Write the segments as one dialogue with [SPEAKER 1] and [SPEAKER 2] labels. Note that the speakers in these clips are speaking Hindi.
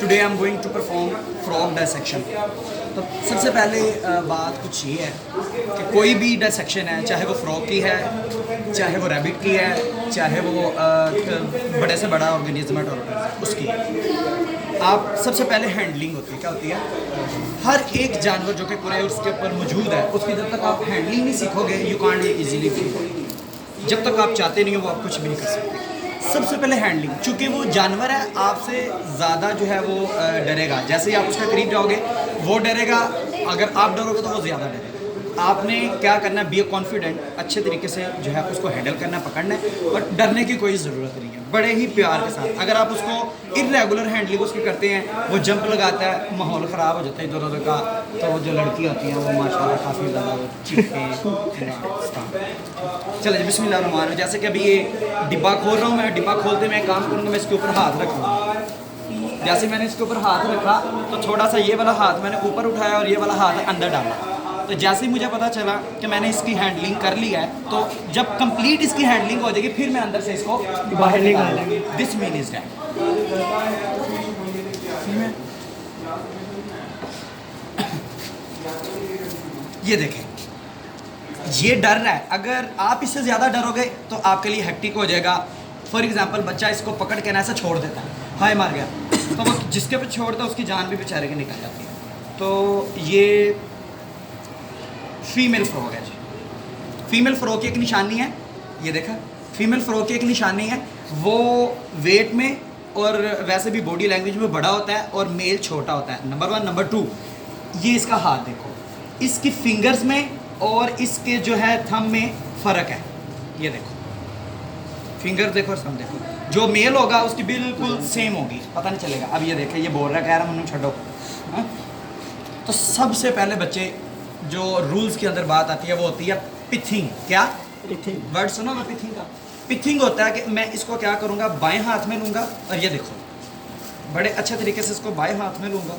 [SPEAKER 1] Today I am going to perform frog dissection. तो सबसे पहले बात कुछ ये है कि कोई भी डायसेक्शन है, चाहे वो फ्रॉग की है, चाहे वो रैबिट की है, चाहे वो बड़े से बड़ा ऑर्गेनिज्म है उसकी है, आप सबसे पहले हैंडलिंग होती है। क्या होती है? हर एक जानवर जो कि पूरे उसके ऊपर मौजूद है, उसकी जब तक आप हैंडलिंग नहीं सीखोगे, यू कांट इजीली फ्री। जब तक आप चाहते नहीं हो वो आप कुछ भी नहीं कर सकते। सबसे पहले हैंडलिंग, चूँकि वो जानवर है आपसे ज़्यादा जो है वो डरेगा। जैसे ही आप उसके करीब जाओगे वो डरेगा, अगर आप डरोगे तो वो ज़्यादा डरेगा। आपने क्या करना है, बी ए कॉन्फिडेंट, अच्छे तरीके से जो है उसको हैंडल करना है, पकड़ना है, और डरने की कोई ज़रूरत नहीं है। बड़े ही प्यार के साथ अगर आप उसको इरेगुलर हैंडलिंग उसकी करते हैं, वो जंप लगाता है, माहौल ख़राब हो जाता है इधर उधर का, तो जो लड़की होती हैं वो माशाल्लाह काफ़ी ज़्यादा चीखे। चलो जी बिस्मिल्लाह रहमान रहीम। जैसे कि अभी ये डिब्बा खोल रहा हूँ मैं, डिब्बा खोलते मैं काम करूँगा, मैं इसके ऊपर हाथ रखूँगा। जैसे मैंने इसके ऊपर हाथ रखा तो थोड़ा सा ये वाला हाथ मैंने ऊपर उठाया और ये वाला हाथ अंदर डाला। तो जैसे ही मुझे पता चला कि मैंने इसकी हैंडलिंग कर ली है, तो जब कंप्लीट इसकी हैंडलिंग हो जाएगी फिर मैं अंदर से इसको बाहर निकालूंगा। This mean is that. ये देखें, ये डर रहा है। अगर आप इससे ज़्यादा डरोगे तो आपके लिए हेक्टिक हो जाएगा। फॉर एग्जांपल बच्चा इसको पकड़ के ना ऐसा छोड़ देता है, हाय मार गया, तो वो जिसके पे छोड़ता है उसकी जान भी बेचारे के निकल जाती है। तो ये फीमेल फ्रॉग है जी। फीमेल फ्रॉग की एक निशानी है, ये देखा, फीमेल फ्रॉग की एक निशानी है, वो वेट में और वैसे भी बॉडी लैंग्वेज में बड़ा होता है और मेल छोटा होता है, नंबर 1। नंबर 2, ये इसका हाथ देखो, इसकी फिंगर्स में और इसके जो है थंब में फ़र्क है। ये देखो फिंगर देखो और थंब देखो, जो मेल होगा उसकी बिल्कुल सेम होगी, पता नहीं चलेगा। अब ये देखे, ये बोल रहा है, कह रहा है मनु छोड़ो। तो सबसे पहले बच्चे जो रूल्स के अंदर बात आती है वो होती है पिथिंग। क्या पिथिंग? वर्ड सुनो ना पिथिंग का। पिथिंग होता है कि मैं इसको क्या करूँगा, बाएं हाथ में लूँगा, और ये देखो बड़े अच्छे तरीके से इसको बाएं हाथ में लूँगा,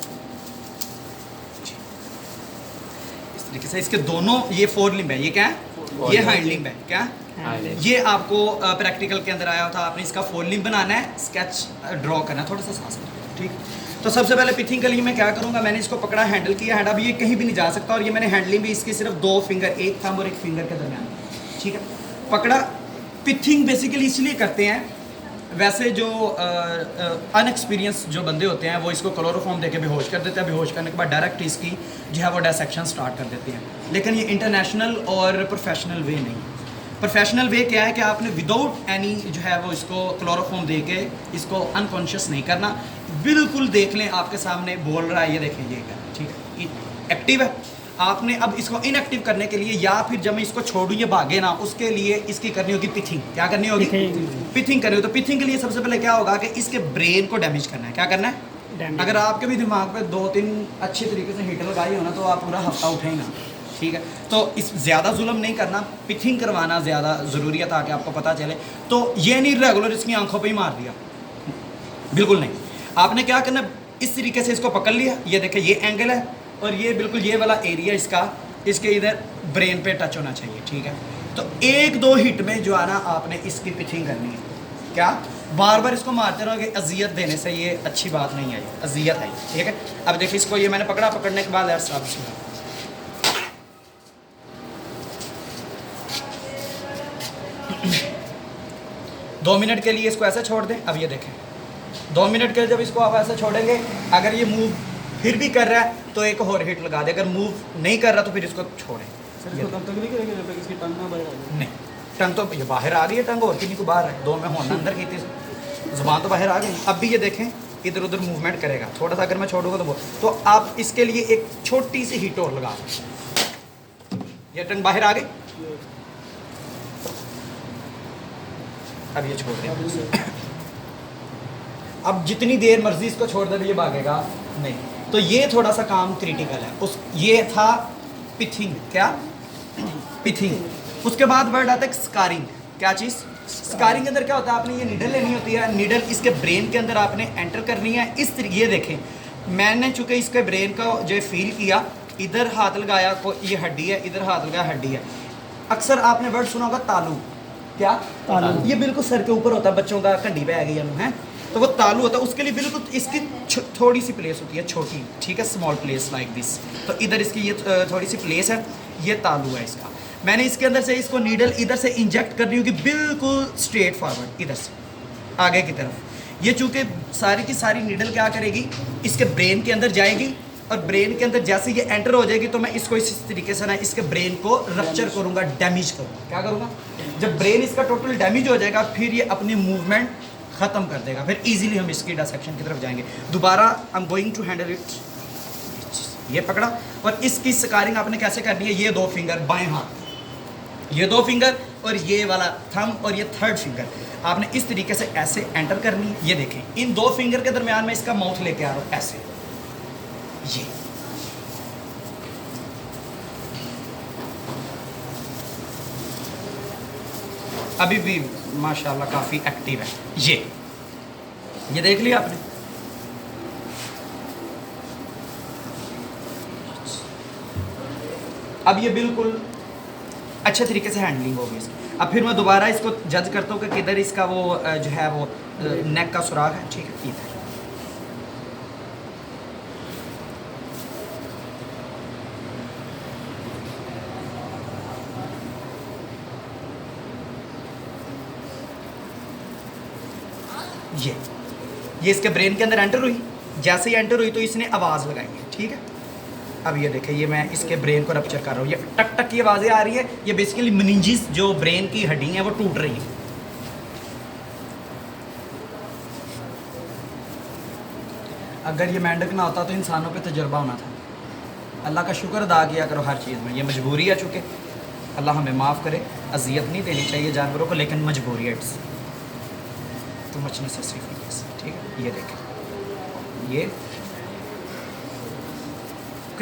[SPEAKER 1] इस तरीके से। इसके दोनों, ये फोर लिम्ब है, ये क्या है, ये हाइंड लिम्ब है। क्या ये आपको प्रैक्टिकल के अंदर आया था, आपने इसका फोर लिम्ब बनाना है, स्केच ड्रॉ करना है, थोड़ा सा सांस लें, ठीक। तो सबसे पहले पिथिंग के लिए मैं क्या करूँगा, मैंने इसको पकड़ा, हैंडल किया, हैंड, अब ये कहीं भी नहीं जा सकता, और ये मैंने हैंडलिंग भी इसकी सिर्फ 2 फिंगर, एक थंब और एक फिंगर के दरमियान, ठीक है, पकड़ा। पिथिंग बेसिकली इसलिए करते हैं, वैसे जो अनएक्सपीरियंस जो बंदे होते हैं वो इसको क्लोरोफॉर्म देके बेहोश कर देते हैं, बेहोश करने के बाद डायरेक्ट इसकी जो है वो डायसेक्शन स्टार्ट कर देते हैं। लेकिन ये इंटरनेशनल और प्रोफेशनल वे नहीं। प्रोफेशनल वे क्या है कि आपने विदाउट एनी जो है वो इसको क्लोरोफॉर्म दे के इसको अनकॉन्शियस नहीं करना, बिल्कुल देख लें आपके सामने बोल रहा है, ये देखें, ये क्या, ठीक है, एक्टिव है। आपने अब इसको इनएक्टिव करने के लिए, या फिर जब मैं इसको छोड़ूँ ये भागे ना, उसके लिए इसकी करनी होगी पिथिंग। क्या करनी होगी? पिथिंग करनी होगी। तो पिथिंग के लिए सबसे पहले क्या होगा कि इसके ब्रेन को डैमेज करना है। क्या करना है? अगर आपके भी दिमाग पे 2-3 अच्छी तरीके से हीटर लगाई हो ना, तो आप पूरा हफ्ता उठे ना, ठीक है। तो इस ज़्यादा जुल्म नहीं करना, पिथिंग करवाना ज़्यादा ज़रूरी है ताकि आपको पता चले। तो ये नहीं रेगुलर इसकी आंखों पे ही मार दिया, बिल्कुल नहीं। आपने क्या करना, इस तरीके से इसको पकड़ लिया, ये देखें, ये एंगल है, और ये बिल्कुल ये वाला एरिया इसका, इसके इधर ब्रेन पे टच होना चाहिए, ठीक है। तो 1-2 हिट में जो है ना आपने इसकी पिथिंग करनी है। क्या बार बार इसको मारते रहोगे, अजियत देने से ये अच्छी बात नहीं आई, अजियत आई, ठीक है। अब देखिए इसको, ये मैंने पकड़ा, पकड़ने के बाद यार साहब 2 मिनट के लिए इसको ऐसे छोड़ दें। अब ये देखें, 2 मिनट के लिए जब इसको आप ऐसे छोड़ेंगे, अगर ये मूव फिर भी कर रहा है तो एक और हिट लगा दे, अगर मूव नहीं कर रहा तो फिर इसको छोड़ें।
[SPEAKER 2] तब तक नहीं करेंगे जब तक इसकी टंग ना बाहर आ जाए।
[SPEAKER 1] नहीं, टंग तो ये बाहर आ गई है, टंग और किन्हीं को बाहर है, 2 में होना अंदर की थी, जुबान तो बाहर आ गई। अब भी ये देखें इधर उधर मूवमेंट करेगा, थोड़ा सा अगर मैं छोड़ूंगा तो आप इसके लिए एक छोटी सी हिट और लगा दें। ये टंग बाहर आ गई, अब ये छोड़ दें। अब जितनी देर मर्जी इसको छोड़ दे, ये भागेगा नहीं। तो ये थोड़ा सा काम क्रिटिकल है। ये था पिथिंग। क्या पिथिंग? उसके बाद वर्ड आता है स्कारिंग। क्या चीज़? स्कारिंग के अंदर क्या होता है, आपने ये नीडल लेनी होती है, नीडल इसके ब्रेन के अंदर आपने एंटर करनी है। इस तरीके, ये देखें, मैंने चूँकि इसके ब्रेन का जो फील किया, इधर हाथ लगाया, ये हड्डी है, इधर हाथ लगाया, हड्डी है। अक्सर आपने वर्ड सुना होगा तालू। क्या तालू? ये बिल्कुल सर के ऊपर होता है, बच्चों का कंडी पे आ गई है। तो वो तालू होता है, उसके लिए बिल्कुल इसकी थोड़ी सी प्लेस होती है छोटी, ठीक है, स्मॉल प्लेस लाइक दिस। तो इधर इसकी ये थोड़ी सी प्लेस है, ये तालू है इसका। मैंने इसके अंदर से इसको नीडल इधर से इंजेक्ट करनी होगी बिल्कुल स्ट्रेट फॉरवर्ड इधर से आगे की तरफ। ये चूँकि सारी की सारी नीडल क्या करेगी, इसके ब्रेन के अंदर जाएगी, और ब्रेन के अंदर जैसे ये एंटर हो जाएगी तो मैं इसको इस तरीके से ना इसके ब्रेन को रप्चर करूँगा, डैमेज करूँगा। क्या करूँगा, जब ब्रेन इसका टोटल डैमेज हो जाएगा फिर ये अपनी मूवमेंट ख़त्म कर देगा, फिर इजीली हम इसकी डिसेक्शन की तरफ जाएंगे। दोबारा I am going to handle it, ये पकड़ा, और इसकी स्कारिंग आपने कैसे करनी है, ये 2 फिंगर बाएं हाथ, ये 2 फिंगर और ये वाला थंब और ये 3rd फिंगर आपने इस तरीके से ऐसे एंटर करनी है। ये देखें, इन 2 फिंगर के दरमियान में इसका माउथ लेके आ रहा हूँ ऐसे, ये अभी भी माशाल्लाह काफ़ी एक्टिव है। ये देख लिया आपने। अब ये बिल्कुल अच्छे तरीके से हैंडलिंग होगी इसकी। अब फिर मैं दोबारा इसको जज करता हूँ कि किधर इसका वो जो है वो नेक का सुराग है, ठीक है, इधर। ये इसके ब्रेन के अंदर एंटर हुई, जैसे ही एंटर हुई तो इसने आवाज़ लगाई है, ठीक है। अब ये देखें, ये मैं इसके ब्रेन को रप्चर कर रहा हूँ, ये टक टक की आवाज़ें आ रही है, ये बेसिकली मेनिंजेस जो ब्रेन की हड्डी है वो टूट रही है। अगर ये मेंढक ना होता तो इंसानों पे तजुर्बा होना था। अल्लाह का शुक्र अदा किया करो हर चीज़ में, ये मजबूरी है, चूँकि अल्लाह हमें माफ़ करे, अजियत नहीं देनी चाहिए जानवरों को, लेकिन मजबूरी है, इट्स टू मच नेसेसरी, ठीक है। ये देखें, ये